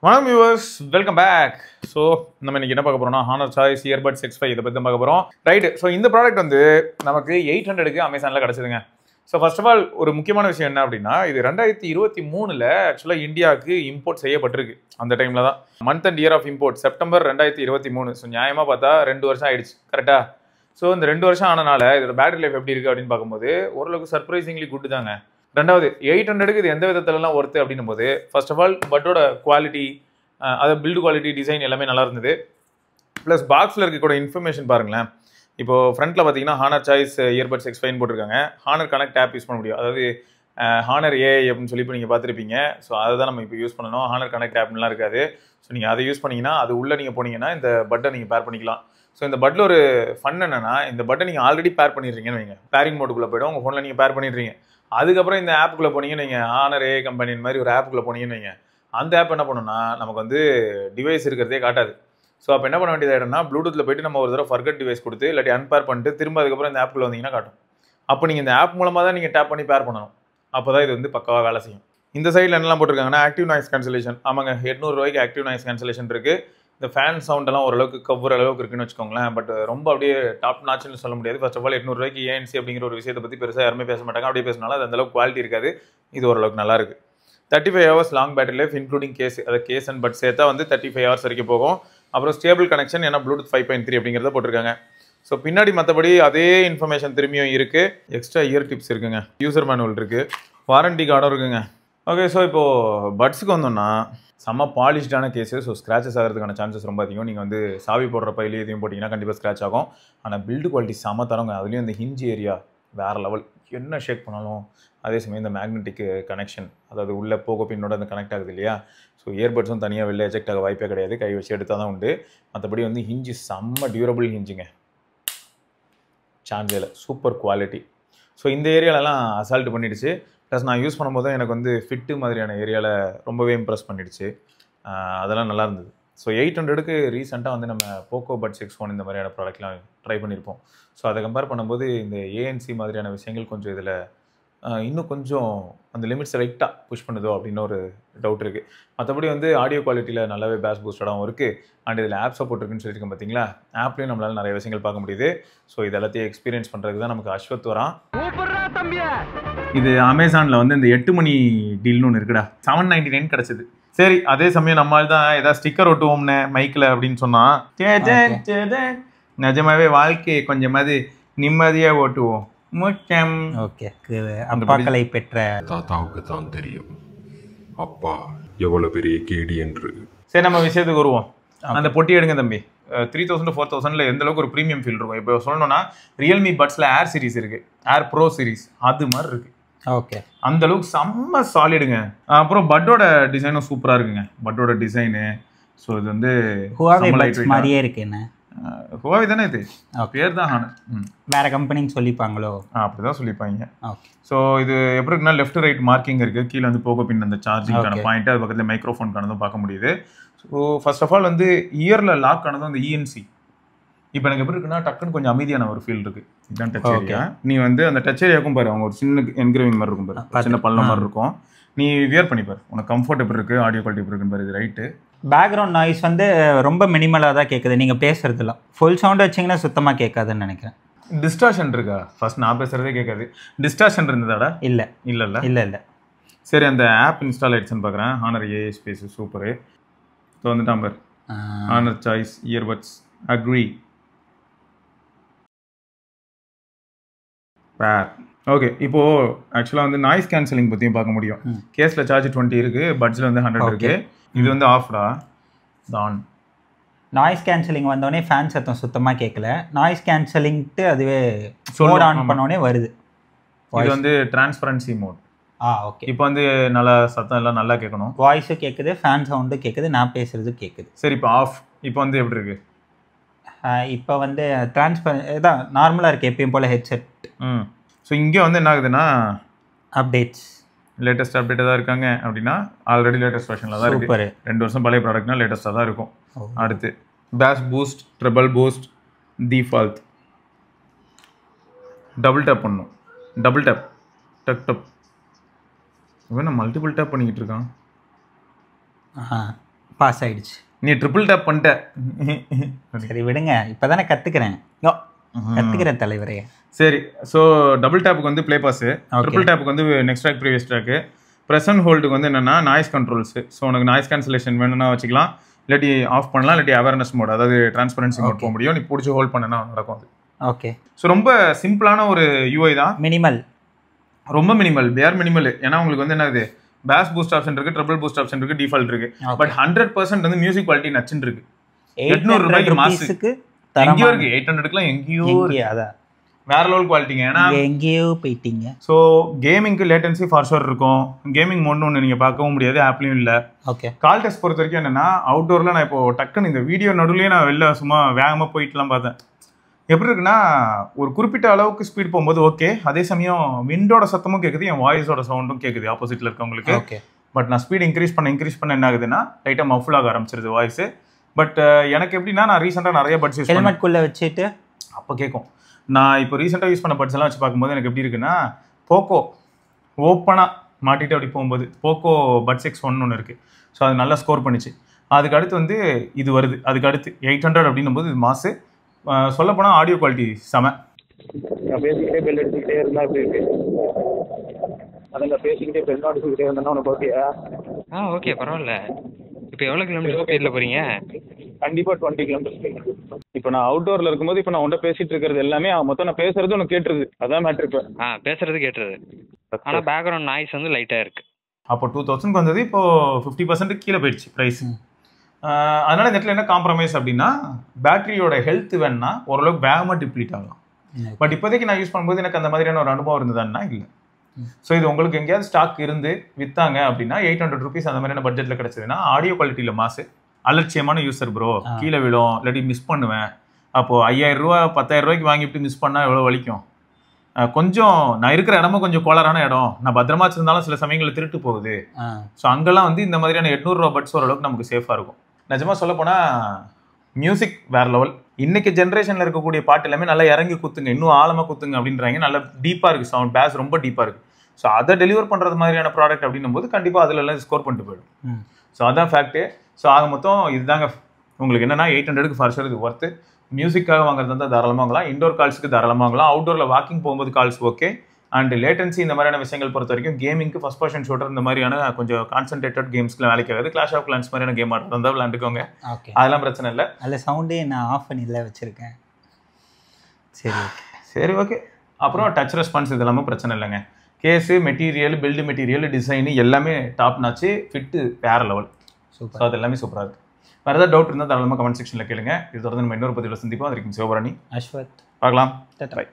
வணக்கம் viewers, welcome back. So நம்ம இன்னைக்கு என்ன பார்க்க போறோம்னா ஹானர் சாய்ஸ் இயர்பட்ஸ் X5 இதை பற்றி தான் பார்க்க போகிறோம். ரைட்டு. ஸோ இந்த ப்ராடக்ட் வந்து நமக்கு 800க்கு அமேசானில் கிடச்சிதுங்க. ஸோ ஃபர்ஸ்ட் ஆஃப் ஆல் ஒரு முக்கியமான விஷயம் என்ன அப்படின்னா, இது 2023 ஆக்சுவலாக இந்தியாவுக்கு இம்போர்ட் செய்யப்பட்டிருக்கு. அந்த டைமில் தான் month and year of import September 2023. So நியாயமாக பார்த்தா 2 வருஷம் ஆயிடுச்சு, கரெக்டாக? ஸோ இந்த 2 வருஷம் ஆனனால இதோட பேட்டரி லைஃப் எப்படி இருக்குது அப்படின்னு பார்க்கும்போது ஓரளவுக்கு சர்ப்ரைசிங்லி குட் தாங்க. ரெண்டாவது 800க்கு இது எந்த விதத்துலலாம் ஒர்த்து அப்படின்னும் போது ஃபர்ஸ்ட் ஆஃப் ஆல் பட்டோட குவாலிட்டி, அது பில்டு குவாலிட்டி, டிசைன் எல்லாமே நல்லா இருந்தது. ப்ளஸ் பாக்ஸில் இருக்கக்கூட இன்ஃபர்மேஷன் பாருங்களேன். இப்போ ஃப்ரண்ட்டில் பார்த்தீங்கன்னா ஹானர் சாய்ஸ் இயர்பட்ஸ் X5 போட்டிருக்காங்க. ஹானர் கனெக்ட் ஆப் யூஸ் பண்ண முடியும். அதாவது ஹானர் ஏஐ அப்படின்னு சொல்லி இப்போ நீங்கள் பார்த்துருப்பீங்க. ஸோ அதை தான் நம்ம இப்போ யூஸ் பண்ணணும். ஹானர் கனெக்ட் ஆப்லாம் இருக்காது. ஸோ நீங்கள் அதை யூஸ் பண்ணிங்கன்னா அது உள்ளே நீங்கள் போனீங்கன்னா இந்த பட்டை நீங்கள் பேர் பண்ணிக்கலாம். ஸோ இந்த பட்டில் ஒரு ஃபன் என்னன்னா, இந்த பட்டை நீங்கள் ஆல்ரெடி பேர் பண்ணிடுறீங்கன்னு வைங்க, பேரிங் மோடுக்குள்ளே போய்டும், உங்கள் ஃபோனில் நீங்கள் பேர் பண்ணிடுறீங்க. அதுக்கப்புறம் இந்த ஆப்புக்குள்ளே போனீங்கன்னு நீங்கள் ஹானர் ஏஐ கம்பெனி மாதிரி ஒரு ஆப்புக்குள்ளே போனீங்கன்னு வைங்க, அந்த ஆப் என்ன பண்ணுன்னா நமக்கு வந்து டிவைஸ் இருக்கிறதே காட்டாது. ஸோ அப்போ என்ன பண்ண வேண்டியது ஆகிடும்னா, ப்ளூடூத்தில் போய்ட்டு நம்ம ஒரு தடவை ஃபர்கட் டிவைஸ் கொடுத்து இல்லாட்டி அன்பேர் பண்ணிட்டு திரும்ப அதுக்கப்புறம் இந்த ஆப்புக்குள்ளே வந்தீங்கன்னா காட்டும். அப்போ நீங்கள் இந்த ஆப் மூலமாக தான் நீங்கள் டேப் பண்ணி பேர் பண்ணணும். அப்போ தான் இது வந்து பக்காவாக வேலை செய்யும். இந்த சைடில் என்னெல்லாம் போட்டிருக்காங்கன்னா, ஆக்டிவ் நாய்ஸ் கேன்சலேஷன். ஆமாங்க, 800 ரூபாய்க்கு ஆக்டிவ் நாய்ஸ் கேன்சலேஷன் இருக்குது. இந்த ஃபேன் சவுண்டெல்லாம் ஓரளவுக்கு கவர் அளவுக்கு இருக்குன்னு வச்சுக்கோங்களேன். பட் ரொம்ப அப்படியே டாப் நாச்சுன்னு சொல்ல முடியாது. ஃபர்ஸ்ட் ஆஃப் ஆல் 800 ரூபாய்க்கு ஏஎன்சி அப்படிங்கிற ஒரு விஷயத்தை பற்றி பெருசாக யாருமே பேச மாட்டாங்க. அப்படியே பேசினாலும் அது அந்தளவுக்கு குவாலிட்டி இருக்காது. இது ஓரளவுக்கு நல்லா இருக்குது. 35 hours long battery life including case, அதை கேஸ் அண்ட் பட் சேர்த்தா வந்து 35 hours வரைக்கும் போகும். அப்புறம் ஸ்டேபிள் கனெக்ஷன், ஏன்னா ப்ளூடூத் 5.3 அப்படிங்கிறத போட்டிருக்காங்க. ஸோ பின்னாடி மற்றபடி அதே இன்ஃபர்மேஷன் திரும்பியும் இருக்குது. எக்ஸ்ட்ரா இயர் டிப்ஸ் இருக்குங்க, யூசர் மேனுவல் இருக்குது, வாரண்டி கார்டும் இருக்குங்க. ஓகே, ஸோ இப்போது பட்ஸுக்கு வந்தோம்னா செம்ம பாலிஷ்டான கேஸு. ஸோ ஸ்க்ராச்சஸ் ஆகிறதுக்கான சான்சஸ் ரொம்ப அதிகம். நீங்கள் வந்து சாவி போடுற பையிலே எதையும் போட்டிங்கன்னா கண்டிப்பாக ஸ்க்ராச் ஆகும். ஆனால் பில்டு குவாலிட்டி செம்ம தரங்க. அதுலேயும் இந்த ஹிஞ்ச் ஏரியா வேறு லெவல். என்ன ஷேக் பண்ணாலும் அதே சமயம் இந்த மேக்னெட்டிக் கனெக்ஷன், அதாவது உள்ளே போக பின்னோட அந்த கனெக்ட் ஆகுது இல்லையா? ஸோ இயர்பட்ஸும் தனியாக வெளில எஜெக்ட் ஆக வாய்ப்பே கிடையாது. கை வச்சு எடுத்தால் தான் உண்டு. மற்றபடி வந்து ஹிஞ்சு செம்ம டியூரபிள் ஹிஞ்சுங்க, சான்ஸே இல்லை. Super quality. ஸோ இந்த ஏரியாலலாம் அசால்ட் பண்ணிடுச்சு. ப்ளஸ் நான் யூஸ் பண்ணும்போது எனக்கு வந்து ஃபிட்டு மாதிரியான ஏரியாவில் ரொம்பவே இம்ப்ரெஸ் பண்ணிடுச்சு. அதெல்லாம் நல்லா இருந்தது. ஸோ 800க்கு ரீசெண்டாக வந்து நம்ம போக்கோ பட்ஸ் X1 இந்த மாதிரியான ப்ராடக்ட்லாம் ட்ரை பண்ணியிருப்போம். ஸோ அதை கம்பேர் பண்ணும்போது இந்த ஏஎன்சி மாதிரியான விஷயங்கள் கொஞ்சம் இதில் இன்னும் கொஞ்சம் அந்த லிமிட்ஸை லைட்டாக புஷ் பண்ணுதோ அப்படின்னு ஒரு டவுட் இருக்குது. மற்றபடி வந்து ஆடியோ குவாலிட்டியில் நல்லாவே பேஸ் பூஸ்டடாகவும் இருக்குது. அண்ட் இதில் ஆப் சப்போர்ட் இருக்குன்னு சொல்லியிருக்கேன் பார்த்தீங்களா? ஆப்லேயும் நம்மளால் நிறைய விஷயங்கள் பார்க்க முடியுது. ஸோ இது எல்லாத்தையும் எக்ஸ்பீரியன்ஸ் பண்ணுறதுக்கு தான் நமக்கு அஸ்வத் வரான். இது அமேசானில் வந்து இந்த 8 மணி டீல்னு ஒன்று இருக்குடா, 799 கிடச்சிது. சரி, அதே சமயம் நம்மளால் தான் ஏதாவது ஸ்டிக்கர் ஒட்டுவோம்னு மைக்கில் அப்படின்னு சொன்னால் நிஜமாவே வாழ்க்கையை கொஞ்சமாவது நிம்மதியாக ஓட்டுவோம். முச்சம். ஓகே, அப்பாக்களை பெற்ற தாத்தாவுக்கு தான் தெரியும் அப்பா எவ்வளவு பெரிய கேடி என்று. சரி, நம்ம விஷயத்துக்கு வருவோம். அந்த பொட்டி எடுங்க தம்பி. 3000 to 4000 எந்த அளவுக்கு ஒரு ப்ரீமியம் ஃபீல் இருக்கும். இப்போ சொல்லணும்னா ரியல்மி பட்ஸில் ஏர் சீரிஸ் இருக்கு, ஏர் ப்ரோ சீரிஸ், அது மாதிரி இருக்கு. ஓகே, அந்த அளவுக்கு செம்ம சாலிடுங்க. அப்புறம் பட்டோட டிசைனும் சூப்பராக இருக்குங்க. பட்டோட டிசைனு ஸோ இது வந்து ஹுவாவே பட்ஸ் மாதிரியே இருக்கு. என்ன ஹுவாவே தானே இது? பேர் தான் ஹானர். வேற கம்பெனின்னு சொல்லிப்பாங்களோ? அப்படிதான் சொல்லிப்பாங்க. ஓகே. ஸோ இது எப்படி இருக்குன்னா, லெஃப்ட் ரைட் மார்க்கிங் இருக்குது. கீழே வந்து போக பின் அந்த சார்ஜிங்கான பாயிண்ட், அது பக்கத்தில் மைக்ரோஃபோனுக்கானதும் பார்க்க முடியுது. ஸோ ஃபர்ஸ்ட் ஆஃப் ஆல் வந்து இயரில் லாக் ஆனதும் அந்த இஎன்சி இப்போ எனக்கு எப்படி இருக்குன்னா, டக்குன்னு கொஞ்சம் அமைதியான ஒரு ஃபீல் இருக்குது. இதுதான் டச் ஏரியா. நீ வந்து அந்த டச் ஏரியாவுக்கும் பாரு, அவங்க ஒரு சின்ன என்கிரேவிங் மாதிரி இருக்கும் பாரு, சின்ன பள்ளம் மாதிரி இருக்கும். நீ வியர் பண்ணிப்பார், உனக்கு கம்ஃபர்ட் எப்படி இருக்குது, ஆடியோ குவாலிட்டி எப்படி இருக்குன்னு பாரு. இது ரைட்டு. பேக்ரவுண்ட் நாய்ஸ் வந்து ரொம்ப மினிமலாக தான் கேட்குது. நீங்கள் பேசுறதுலாம் ஃபுல் சவுண்ட் வச்சிங்கன்னா சுத்தமாக கேட்காதுன்னு நினைக்கிறேன். டிஸ்டார்ஷன் இருக்கா? ஃபர்ஸ்ட் நான் பேசுகிறதே கேட்காது. டிஸ்டார்ஷன் இருந்ததாடா? இல்லை இல்லை இல்லை. சரி, அந்த ஆப் இன்ஸ்டால் ஆயிடுச்சுன்னு பார்க்குறேன். Honor AI space super. இப்போ வந்துட்டான் பார், ஹானர் சாய்ஸ் இயர்பட்ஸ் அக்ரி பேர். ஓகே, இப்போது ஆக்சுவலாக வந்து நாய்ஸ் கேன்சலிங் பற்றியும் பார்க்க முடியும். கேஸில் சார்ஜ் 20 இருக்குது, பட்ஸில் வந்து 100 இருக்குது. இது வந்து ஆஃப்டா தான். நாய்ஸ் கேன்சலிங் வந்தோடனே ஃபேன் சத்தம் சுத்தமாக கேட்கல. நாய்ஸ் கேன்சலிங்ட்டு அதுவே மோட் ஆன் பண்ணோடனே வருது. இது வந்து டிரான்ஸ்பரன்சி மோட். ஓகே. இப்போ வந்து நல்லா சத்தம் எல்லாம் நல்லா கேட்கணும். வாய்ஸும் கேட்குது, ஃபேன் சவுண்டும் கேட்குது, நான் பேசுறது கேட்குது. சரி, இப்போ ஆஃப். இப்போ வந்து எப்படி இருக்கு? இப்போ வந்து இதான் நார்மலாக இருக்குது, எப்பயும் போல் ஹெட்செட். ஸோ இங்கே வந்து என்ன ஆகுதுன்னா, அப்டேட்ஸ் லேட்டஸ்ட் அப்டேட்டாக தான் இருக்காங்க. அப்படின்னா ஆல்ரெடி லேட்டஸ்ட் வெர்ஷனில் தான் இருக்குது. 2 வருஷம் பழைய ப்ராடக்ட்னா லேட்டஸ்ட்டாக தான் இருக்கும். அடுத்து base boost, triple boost, default. Double tape பண்ணணும். டபுள் டேப், டக் டப். இவன் நான் மல்டிபிள் டேப் பண்ணிக்கிட்டு இருக்கான். பாஸ் ஆயிடுச்சு. நீ ட்ரிபிள் டேப் பண்ணிட்ட. சரி விடுங்க, இப்போதானே கற்றுக்கிறேன் தலைவரே. சரி, ஸோ டபுள் டேப்புக்கு வந்து ப்ளே பாஸு, ட்ரிபிள் டேப்புக்கு வந்து next track previous track, press and ஹோல்டுக்கு வந்து என்னென்னா நாய்ஸ் கண்ட்ரோல்ஸு. ஸோ உனக்கு நாய்ஸ் கேன்சலேஷன் வேணும்னா வச்சுக்கலாம், இல்லாட்டி ஆஃப் பண்ணலாம், இல்லாட்டி அவேர்னஸ் மோட், அதாவது டிரான்ஸ்பரன்சி மோட் போக முடியும். நீ பிடிச்சி ஹோல்ட் பண்ணனா நடக்கும் அது. ஓகே. ஸோ ரொம்ப சிம்பிளான ஒரு யூஐ தான், மினிமல், ரொம்ப மினிமல், பேர் மினிமல். ஏன்னா உங்களுக்கு வந்து என்னது பேஸ் பூஸ்ட் ஆப்ஷன் இருக்கு, ட்ரிபிள் பூஸ்ட் ஆப்ஷன் இருக்கு, டிஃபால்ட் இருக்கு. பட் 100% வந்து மியூசிக் குவாலிட்டி நச்சுன்னு இருக்கு. 800 ரூபாய்க்கு மாசுக்கு எங்கேயோ இருக்கு, 800க்குலாம் எங்கேயோ அதான் வேற லெவல் குவாலிட்டிங்க. ஏன்னா எங்கேயோ போயிட்டீங்க. ஸோ கேமிங்க்கு லேட்டன்சி ஃபார் ஷோர் இருக்கும். கேமிங் மோட்னு ஒன்று நீங்கள் பார்க்கவும் முடியாது, ஆப்லையும் இல்லை. ஓகே. கால் டெஸ்ட் பொறுத்த வரைக்கும் என்னன்னா அவுட்டோரில் நான் இப்போ டக்குன்னு இந்த வீடியோ நடுவுலேயே நான் வெளில சும்மா வேகமாக போயிட்டுலாம் பார்த்தேன். எப்படி இருக்குன்னா ஒரு குறிப்பிட்ட அளவுக்கு ஸ்பீட் போகும்போது ஓகே, அதே சமயம் விண்டோட சத்தமும் கேட்குது, என் வாய்ஸோட சவுண்டும் கேட்குது ஆப்போசிட்டில் இருக்கவங்களுக்கு. ஓகே. பட் நான் ஸ்பீட் இன்க்ரீஸ் பண்ண என்ன ஆகுதுன்னா லைட்டாக மஃபுல் ஆக ஆரம்பிச்சிருது வாய்ஸு. பட் எனக்கு எப்படின்னா நான் ரீசெண்டாக நிறைய பட்ஸ் யூஸ் ஹெல்மெட்குள்ளே வச்சுட்டு அப்போ கேட்கும். நான் இப்போ ரீசெண்டாக யூஸ் பண்ண பட்ஸ் எல்லாம் வச்சு பார்க்கும்போது எனக்கு எப்படி இருக்குன்னா, போக்கோ ஓப்பனாக மாட்டிட்டு அப்படி போகும்போது போக்கோ பட்ஸ் X1 ஒன்று இருக்குது. ஸோ அது நல்லா ஸ்கோர் பண்ணிச்சு. அதுக்கு அடுத்து வந்து இது வருது, அதுக்கு அடுத்து 800 அப்படின்னும் போது இது மாசு. சொல்லப்போனால் ஆடியோ குவாலிட்டி செம. பேசிக்கிட்டே பெல் அடிச்சுக்கிட்டே இருந்தா அப்படி இருக்கு. அதான் பேசிக்கிட்டே பெல் அடிச்சுக்கிட்டே இருந்தா உனக்கு ஓகேயா? ஓகே, பரவாயில்ல. இப்போ எவ்வளோ கிலோமீட்டர் ஸ்பீடில் போகிறீங்க? கண்டிப்பாக 20 கிலோமீட்டர். இப்போ நான் அவுட்டோரில் இருக்கும்போது இப்போ நான் உன்ட்ட பேசிட்டு இருக்கிறது எல்லாமே மொத்தம் நான் பேசுறது உனக்கு கேட்டுருது. அதான் மேட்ரு. இப்போ பேசுறது கேட்டுருது, ஆனால் பேக்ரவுண்ட் நாய்ஸ் வந்து லைட்டாக இருக்குது. அப்போ 2000 வந்தது, இப்போ 50% கீழே போயிடுச்சு ப்ரைஸ். அதனால இந்த இடத்துல என்ன காம்ப்ரமைஸ் அப்படின்னா, பேட்டரியோட ஹெல்த் வேணும்னா ஓரளவுக்கு வேகமாக டிப்ளீட் ஆகலாம். பட் இப்போதைக்கு நான் யூஸ் பண்ணும்போது எனக்கு அந்த மாதிரியான ஒரு அனுபவம் இருந்ததுன்னா இல்லை. ஸோ இது உங்களுக்கு எங்கேயாவது ஸ்டாக் இருந்து விற்றாங்க அப்படின்னா 800 ருபீஸ் அந்த மாதிரியான பட்ஜெட்டில் கிடச்சதுன்னா ஆடியோ குவாலிட்டியில் மாசு. அலட்சியமான யூஸர் ப்ரோ, கீழே விழும், இல்லாட்டி மிஸ் பண்ணுவேன். அப்போது 5000 ரூபா 10,000 ரூபாய்க்கு வாங்கிட்டு மிஸ் பண்ணால் எவ்வளோ வலிக்கும். கொஞ்சம் நான் இருக்கிற இடமும் கொஞ்சம் கோளாறான இடம், நான் பத்திரமா வச்சிருந்தாலும் சில சமயங்களில் திருட்டு போகுது. ஸோ அங்கெல்லாம் வந்து இந்த மாதிரியான 800 ரூபா பட்ஸ் ஓரளவுக்கு நமக்கு சேஃபாக இருக்கும். நிஜமாக சொல்ல போனால் மியூசிக் வேற லெவல். இன்னைக்கு ஜென்ரேஷனில் இருக்கக்கூடிய பாட்டு எல்லாமே நல்லா இறங்கி குத்துங்க, இன்னும் ஆழமாக குத்துங்க அப்படின்றாங்க. நல்லா டீப்பாக இருக்குது சவுண்ட், பேஸ் ரொம்ப டீப்பாக இருக்குது. ஸோ அதை டெலிவர் பண்ணுறது மாதிரியான ப்ராடக்ட் அப்படின்னும் போது கண்டிப்பாக அதில் எல்லாம் ஸ்கோர் பண்ணிட்டு போயிடும். ஸோ அதான் ஃபேக்ட்டு. ஸோ ஆக மொத்தம் இதுதாங்க உங்களுக்கு என்னென்னா 800க்கு ஃபார் ஷூர் இது ஒர்த்து. மியூசிக்காக வாங்குறது இருந்தால் தாராளமாக வாங்கலாம், இண்டோர் கால்ஸுக்கு தாராளமாக வாங்கலாம், அவுட்டோரில் வாக்கிங் போகும்போது கால்ஸ் ஓகே. அண்ட் லேட்டன்சி இந்த மாதிரியான விஷயங்கள் பொறுத்த வரைக்கும் கேமிங்க்கு ஃபர்ஸ்ட் பர்சன் ஷூட்டர் இந்த மாதிரியான கொஞ்சம் கான்சன்ட்ரேட்டட் கேம்ஸ்க்குலாம் வேலைக்கு ஆகுது. கிளாஷ் ஆஃப் கிளான்ஸ் மாதிரியான கேம் ஆடுறது இருந்தால் விளையாண்டுக்கோங்க, அதெல்லாம் பிரச்சனை இல்லை. அதில் சவுண்டே நான் ஆஃப் பண்ணி இல்லை வச்சுருக்கேன். சரி ஓகே. அப்புறம் டச் ரெஸ்பான்ஸ் இதெல்லாமே பிரச்சனை இல்லைங்க. Case, material, build material, design எல்லாமே டாப் நாச்சு, ஃபிட்டு வேறு லெவல். ஸோ அது எல்லாமே சூப்பராக இருக்குது. வேறு ஏதாவது டவுட் இருந்தால் தாராளமாக கமெண்ட் செக்ஷனில் கேளுங்க. இது தொடர்ந்து நம்ம இன்னொரு பதிவில் சந்திப்போம். அது வரைக்கும் சிவபரணி, அஸ்வத், பார்க்கலாம். பை.